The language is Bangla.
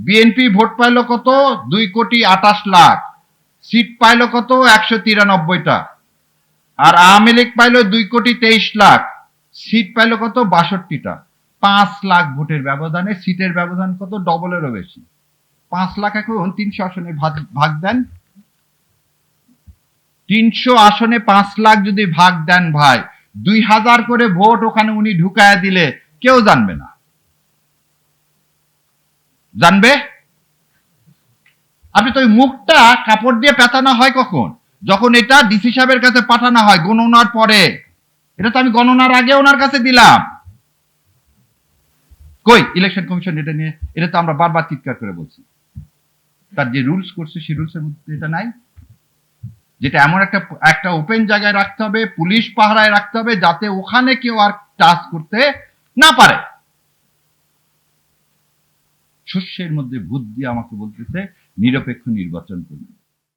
বিএনপি ভোট পাইল কত? 2,28,00,000। সিট পাইল কত? 193টা। আর আওয়ামী লীগ পাইল 2,23,00,000। সিট পাইল কত? 62টা। 5 লাখ ভোটের ব্যবধানে সিটের ব্যবধান কত? ডবলেরও বেশি। 5 লাখ এখন 300 আসনে ভাগ দেন। 300 আসনে 5 লাখ যদি ভাগ দেন ভাই, 2000 করে ভোট ওখানে উনি ঢুকায়া দিলে কেউ জানবে না। জানবে? আপনি তো ওই মুখটা কাপড় দিয়ে পেঁচানো হয় কখন? যখন এটা ডিসি সাহেবের কাছে পাঠানো হয় গণনার পরে। এটা তো আমি গণনার আগে ওনার কাছে দিলাম। কই ইলেকশন কমিশন এটা নিয়ে? এটা তো আমরা বারবার চিৎকার করে বলছি। তার যে রুলস করছে সেই রুলসের মধ্যে এটা নাই, যেটা এমন একটা ওপেন জায়গায় রাখতে হবে, পুলিশ পাহারায় রাখতে হবে, যাতে ওখানে কেউ আর টাচ করতে না পারে। শস্যের মধ্যে ভূত দিয়ে আমাকে বলতেছে নিরপেক্ষ নির্বাচন করুন।